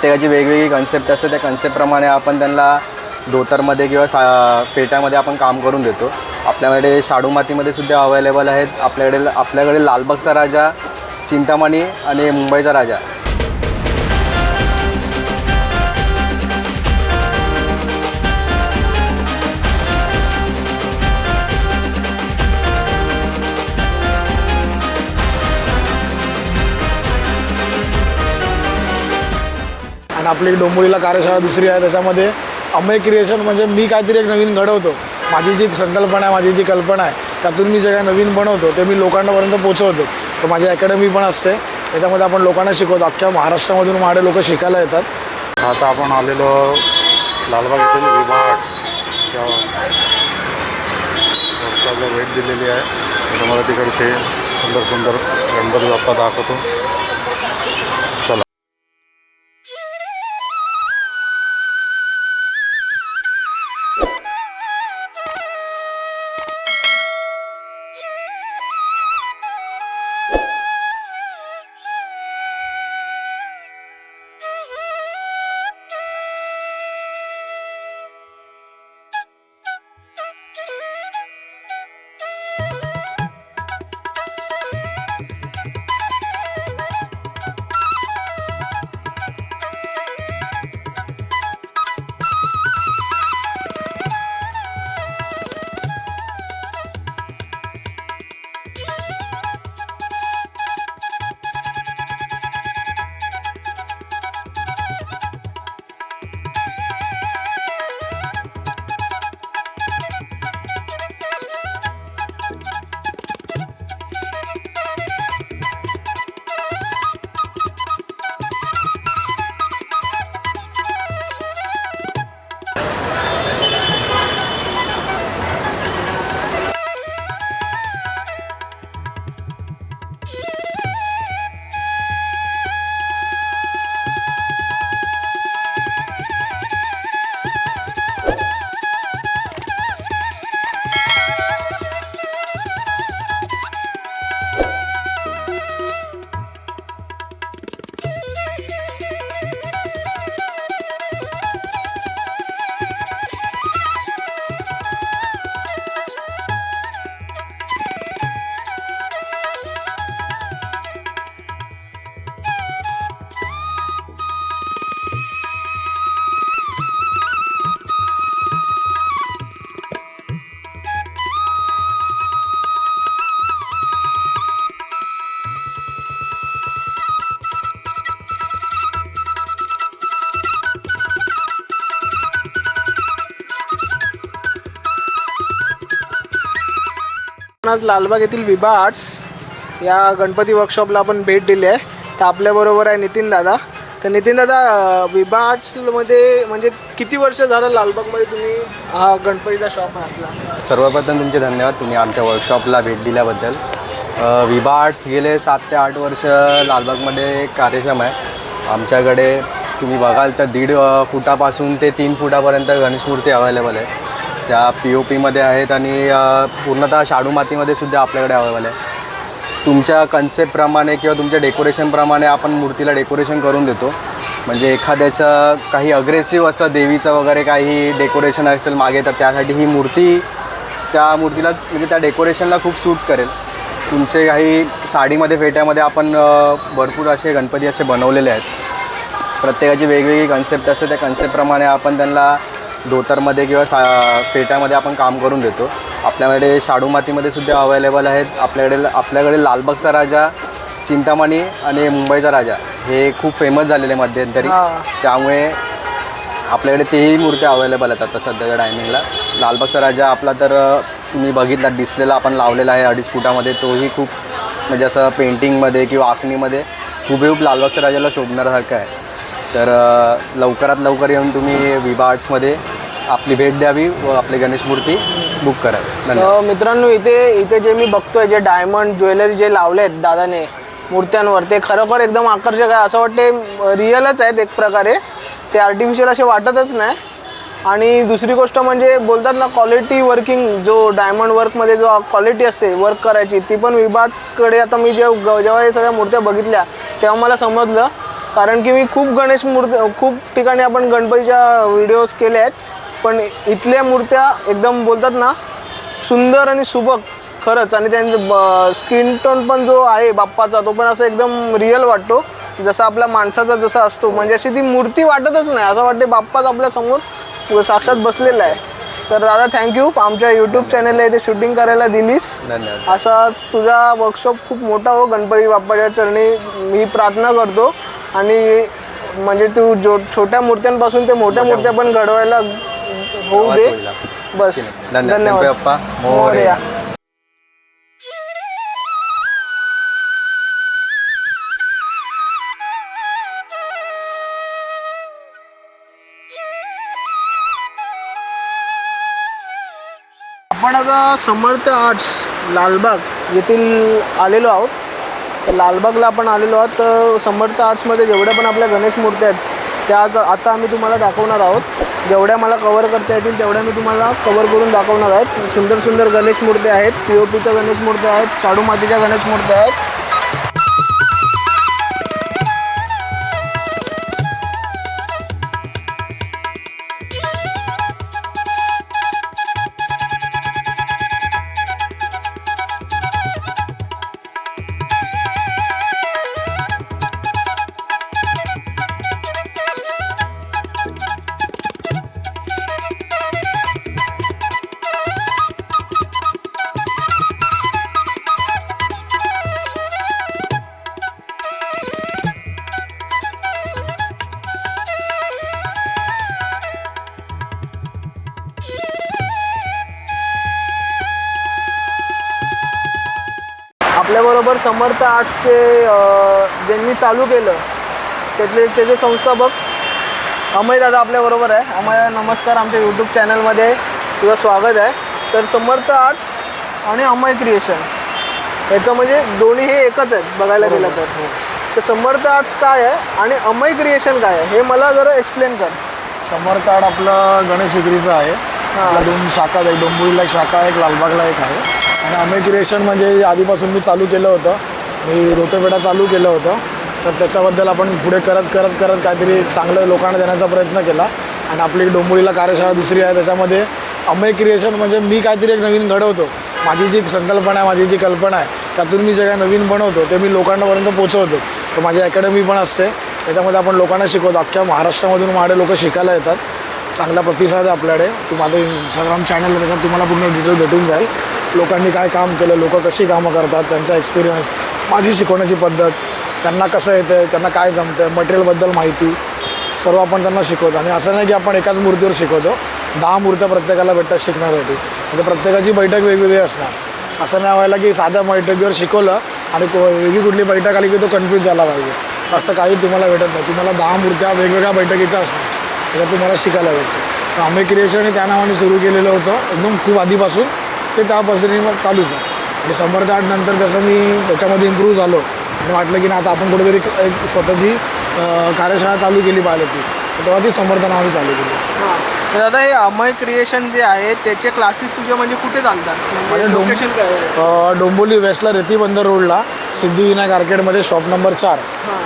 प्रत्येकाची वेगवेगळी कन्सेप्ट असते. त्या कन्सेप्टप्रमाणे आपण त्यांना धोतरमध्ये किंवा फेट्यामध्ये आपण काम करून देतो. आपल्याकडे शाडू मातीमध्ये सुद्धा अवेलेबल आहेत. आपल्याकडे लालबागचा राजा, चिंतामणी आणि मुंबईचा राजा. आणि आपली डोंबिवलीला कार्यशाळा दुसरी आहे, त्याच्यामध्ये अमेय क्रिएशन म्हणजे मी काहीतरी एक नवीन घडवतो. माझी जी संकल्पना आहे, माझी जी कल्पना आहे, त्यातून मी जे काही नवीन बनवतो ते मी लोकांपर्यंत पोचवतो. तर माझी अकॅडमी पण असते, त्याच्यामध्ये आपण लोकांना शिकवतो. अख्ख्या महाराष्ट्रामधून माझे लोक शिकायला येतात. आता आपण आलेलो लालबाग येथील विभा आर्ट्स या वर्कशॉपला भेट दिलेली आहे. तुम्हाला तिकडचे सुंदर सुंदर गणपती बाप्पा दाखवतो. चला. आज लालबाग येथील विभा आर्ट्स या गणपती वर्कशॉपला आपण भेट दिली आहे. तर आपल्याबरोबर आहे नितीन दादा. तर नितीन दादा, विभा आर्ट्समध्ये म्हणजे किती वर्ष झालं लालबागमध्ये तुम्ही हा गणपतीचा शॉप आहे आपला? सर्वप्रथम तुमचे धन्यवाद, तुम्ही आमच्या वर्कशॉपला भेट दिल्याबद्दल. विभा आर्ट्स गेले 7 ते 8 वर्ष लालबागमध्ये कार्यक्षम आहे. आमच्याकडे तुम्ही बघाल तर 1.5 फुटापासून ते 3 फुटापर्यंत गणेश मूर्ती अवेलेबल आहे. त्या POPमध्ये आहेत आणि पूर्णतः शाडू मातीमध्ये सुद्धा आपल्याकडे अवेलेबल आहे. तुमच्या कन्सेप्टप्रमाणे किंवा तुमच्या डेकोरेशनप्रमाणे आपण मूर्तीला डेकोरेशन करून देतो. म्हणजे एखाद्याचं काही अग्रेसिव्ह असं देवीचं वगैरे काही डेकोरेशन असेल मागे, तर त्यासाठी ही मूर्ती त्या मूर्तीला म्हणजे त्या डेकोरेशनला खूप सूट करेल. तुमचे काही साडीमध्ये फेट्यामध्ये आपण भरपूर असे गणपती असे बनवलेले आहेत. प्रत्येकाची वेगवेगळी कन्सेप्ट असते. त्या कन्सेप्टप्रमाणे आपण त्यांना धोतरमध्ये किंवा फेट्यामध्ये आपण काम करून देतो. आपल्याकडे शाडू मातीमध्ये सुद्धा अवेलेबल आहेत. आपल्याकडे लालबागचा राजा, चिंतामणी आणि मुंबईचा राजा हे खूप फेमस झालेले मध्यंतरी. त्यामुळे आपल्याकडे तेही मूर्त्या अवेलेबल आहेत आता सध्याच्या टायमिंगला. लालबागचा राजा आपला तर तुम्ही बघितला डिस्प्लेला आपण लावलेला आहे 2.5 फुटामध्ये. तोही खूप म्हणजे असं पेंटिंगमध्ये किंवा आखणीमध्ये हुबेहूब लालबागच्या राजाला शोभण्यासारखं आहे. तर लवकरात लवकर येऊन तुम्ही विभा आर्ट्समध्ये आपली भेट द्यावी व आपली गणेश मूर्ती बुक करावी. मित्रांनो, इथे जे मी बघतोय, जे डायमंड ज्वेलरी जे लावले आहेत दादाने मूर्त्यांवर, ते खरोखर एकदम आकर्षक आहे. असं वाटते रिअलच आहेत एक प्रकारे, ते आर्टिफिशियल असे वाटतच नाही. आणि दुसरी गोष्ट म्हणजे बोलतात ना, क्वालिटी वर्किंग, जो डायमंड वर्कमध्ये जो क्वालिटी असते वर्क करायची, ती पण विभा आर्ट्सकडे. आता मी जेव्हा हे सगळ्या मूर्त्या बघितल्या तेव्हा मला समजलं कारण की मी खूप गणेश मूर्ती खूप ठिकाणी आपण गणपतीच्या व्हिडिओज केले आहेत, पण इथल्या मूर्त्या एकदम बोलतात ना सुंदर आणि सुबक खरंच. आणि त्यांचं स्किन टोन पण जो आहे बाप्पाचा तो पण असं एकदम रिअल वाटतो, जसा आपल्या माणसाचा जसा असतो. म्हणजे अशी ती मूर्ती वाटतच नाही, असं वाटते बाप्पाच आपल्यासमोर साक्षात बसलेला आहे. तर दादा थँक्यू आमच्या यूट्यूब चॅनलला इथे शूटिंग करायला दिलीस. धन्यवाद. असाच तुझा वर्कशॉप खूप मोठा हो गणपती बाप्पाच्या चरणी मी प्रार्थना करतो. आणि म्हणजे तू छोट्या मूर्त्यांपासून ते मोठ्या मूर्त्या पण घडवायला होऊ दे. बस धन्यवाद. धन्यवाद. बाप्पा मोरया. आपण आता समर्थ आर्ट्स लालबाग येथील आलेलो आहोत. तर लालबागला आपण आलेलो आहोत. तर समर्थ आर्ट्समध्ये जेवढ्या पण आपल्या गणेश मूर्त्या आहेत त्या आता आम्ही तुम्हाला दाखवणार आहोत. जेवढ्या मला कवर करता येतील तेवढ्या मी तुम्हाला कवर करून दाखवणार आहेत. सुंदर सुंदर गणेश मूर्त्या आहेत, POPच्या गणेश मूर्त्या आहेत, शाडू मातीच्या गणेश मूर्त्या आहेत. आपल्याबरोबर समर्थ आर्ट्सचे ज्यांनी चालू केलं त्याचे संस्थापक अमय दादा आपल्याबरोबर आहे. अमय नमस्कार, आमच्या यूट्यूब चॅनलमध्ये तुझं स्वागत आहे. तर समर्थ आर्ट्स आणि अमय क्रिएशन याचं म्हणजे दोन्ही हे एकच आहेत बघायला गेलं तर. तर समर्थ आर्ट्स काय आहे आणि अमय क्रिएशन काय आहे हे मला जरा एक्सप्लेन कर. समर्थ आर्ट आपलं गणेश विक्रीचं आहे. आपल्या 2 शाखा आहेत, डोंबिवलीला एक शाखा आहे, एक लालबागला एक आहे. आणि अमय क्रिएशन म्हणजे आधीपासून मी चालू केलं होतं, मी रोतेपेठा चालू केलं होतं. तर त्याच्याबद्दल आपण पुढे करत काहीतरी चांगलं लोकांना देण्याचा प्रयत्न केला. आणि आपली डोंबिवलीला कार्यशाळा दुसरी आहे, त्याच्यामध्ये अमय क्रिएशन म्हणजे मी काहीतरी एक नवीन घडवतो. माझी जी संकल्पना आहे, माझी जी कल्पना आहे त्यातून मी जे काही नवीन बनवतो ते मी लोकांपर्यंत पोचवतो. तर माझी अकॅडमी पण असते, त्याच्यामध्ये आपण लोकांना शिकवतो. अख्ख्या महाराष्ट्रामधून माझे लोक शिकायला येतात. चांगला प्रतिसाद आहे आपल्याकडे. तू माझं इंस्टाग्राम चॅनल आहे, त्याच्यात तुम्हाला पूर्ण डिटेल भेटून जाईल. लोकांनी काय काम केलं, लोक कशी कामं करतात, त्यांचा एक्सपिरियन्स, माझी शिकवण्याची पद्धत, त्यांना कसं येतं, त्यांना काय जमतं, मटेरियलबद्दल माहिती सर्व आपण त्यांना शिकवतो. आणि असं नाही की आपण एकाच मूर्तीवर शिकवतो, 10 मूर्त्या प्रत्येकाला भेटतात शिकण्यासाठी. म्हणजे प्रत्येकाची बैठक वेगवेगळी असणार. असं नाही व्हायला की साध्या बैठकीवर शिकवलं आणि वेगळी कुठली बैठक आली की तो कन्फ्यूज झाला पाहिजे, असं काही तुम्हाला भेटत नाही. तुम्हाला 10 मूर्त्या वेगवेगळ्या बैठकीच्या असणार, त्याच्यात तुम्हाला शिकायला भेटतं. तर अमय क्रिएशन त्या नावाने सुरू केलेलं होतं एकदम खूप आधीपासून, ते त्या पद्धतीने मग चालूच आहे. आणि समर्थ आर्ट नंतर जसं मी त्याच्यामध्ये इम्प्रूव्ह झालो आणि वाटलं की ना आता आपण कुठेतरी एक स्वतःची कार्यशाळा चालू केली पाहिजे ती, तेव्हा ती समर्थ नावाने चालू केली. हां, तर दादा हे अमय क्रिएशन जे आहे त्याचे क्लासेस तुझे म्हणजे कुठे चालतात, म्हणजे लोकेशन काय आहे? डोंबिवली वेस्टला रेतीबंदर रोडला सिद्धिविनायक आर्केडमध्ये शॉप नंबर 4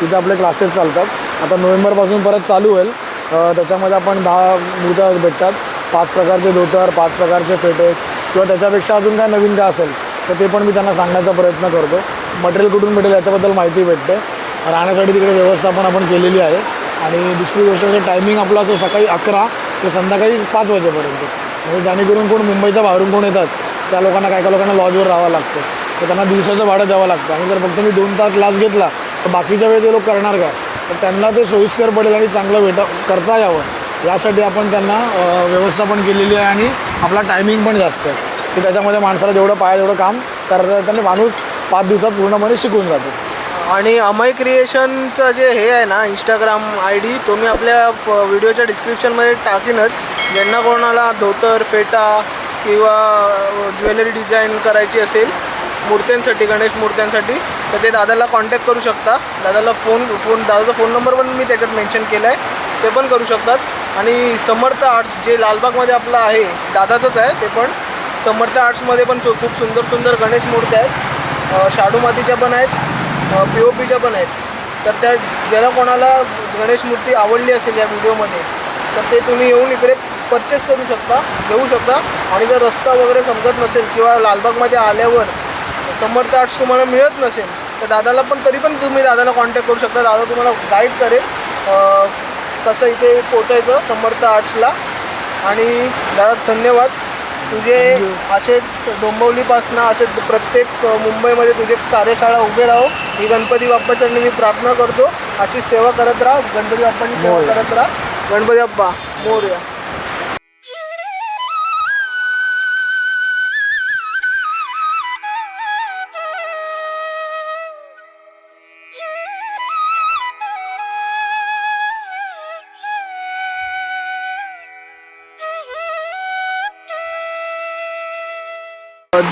तिथे आपले क्लासेस चालतात. आता नोव्हेंबरपासून परत चालू होईल. त्याच्यामध्ये आपण 10 मूर्त्या भेटतात, 5 प्रकारचे धोतर, 5 प्रकारचे फेटे किंवा त्याच्यापेक्षा अजून काय नवीन काय असेल तर ते पण मी त्यांना सांगण्याचा प्रयत्न करतो. मटेरियल कुठून भेटेल याच्याबद्दल माहिती भेटते. राहण्यासाठी तिकडे व्यवस्था पण आपण केलेली आहे. आणि दुसरी गोष्ट म्हणजे टायमिंग आपला तो सकाळी 11 ते संध्याकाळी 5 वाजेपर्यंत. म्हणजे जेणेकरून कोण मुंबईच्या बाहेरून कोण येतात त्या लोकांना काय लोकांना लॉजवर राहावं लागतं, तर त्यांना दिवसाचं भाडं द्यावं लागतं. आणि जर फक्त मी 2 तास क्लास घेतला तर बाकीच्या वेळी ते लोक करणार काय, तर त्यांना ते सोयीस्कर पडेल आणि चांगलं करता यावं यासाठी आपण त्यांना व्यवस्था पण केलेली आहे. आणि आपला टायमिंग पण जास्त आहे की त्याच्यामध्ये माणसाला जेवढं पाहिजे तेवढं काम करता येतं आणि माणूस 5 दिवसात पूर्णपणे शिकून जातो. आणि अमय क्रिएशनचं जे हे आहे ना इंस्टाग्राम ID तो मी आपल्या व्हिडिओच्या डिस्क्रिप्शनमध्ये टाकीनच. ज्यांना कोणाला धोतर, फेटा किंवा ज्वेलरी डिझाईन करायची असेल मूर्त्यांसाठी, गणेश मूर्त्यांसाठी, तर ते दादाला कॉन्टॅक्ट करू शकता. दादाचा फोन नंबर पण मी त्याच्यात मेन्शन केला आहे, ते पण करू शकतात. आणि समर्थ आर्ट्स जे लालबागमध्ये आपलं आहे दादाचंच आहे ते पण. समर्थ आर्ट्समध्ये पण खूप सुंदर सुंदर गणेश मूर्त्या आहेत, शाडू मातीच्या पण आहेत, POPच्या पण आहेत. तर त्या ज्याला कोणाला गणेश मूर्ती आवडली असेल या व्हिडिओमध्ये तर ते तुम्ही येऊन इकडे परचेस करू शकता, घेऊ शकता. आणि जर रस्ता वगैरे समजत नसेल किंवा लालबागमध्ये आल्यावर समर्थ आर्ट्स तुम्हाला मिळत नसेल तर दादाला पण तरी पण तुम्ही दादाला कॉन्टॅक्ट करू शकता. दादा तुम्हाला गाईड करेल कसं इथे पोचायचं समर्थ आर्ट्सला. आणि दादा धन्यवाद. तुझे असेच डोंबिवलीपासनं असेच प्रत्येक मुंबईमध्ये तुझे कार्यशाळा उभे राहो ही गणपती बाप्पाच्या मी प्रार्थना करतो. अशी सेवा करत राहा, गणपती बाप्पाची सेवा करत राहा. गणपती बाप्पा मोरया.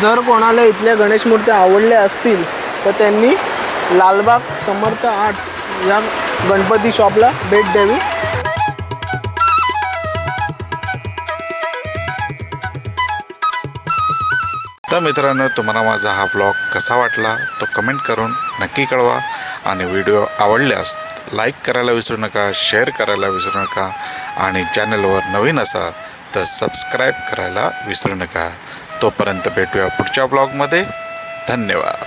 जर कोणाला इथल्या गणेश मूर्त्या आवडल्या असतील तर त्यांनी लालबाग समर्थ आर्ट्स या गणपती शॉपला भेट द्यावी. तर मित्रांनो, तुम्हाला माझा हा ब्लॉग कसा वाटला तो कमेंट करून नक्की कळवा. आणि व्हिडिओ आवडल्यास लाईक करायला विसरू नका, शेअर करायला विसरू नका. आणि चॅनलवर नवीन असाल तर सबस्क्राईब करायला विसरू नका. तोपर्यंत भेटूया पुढच्या ब्लॉगमध्ये. धन्यवाद.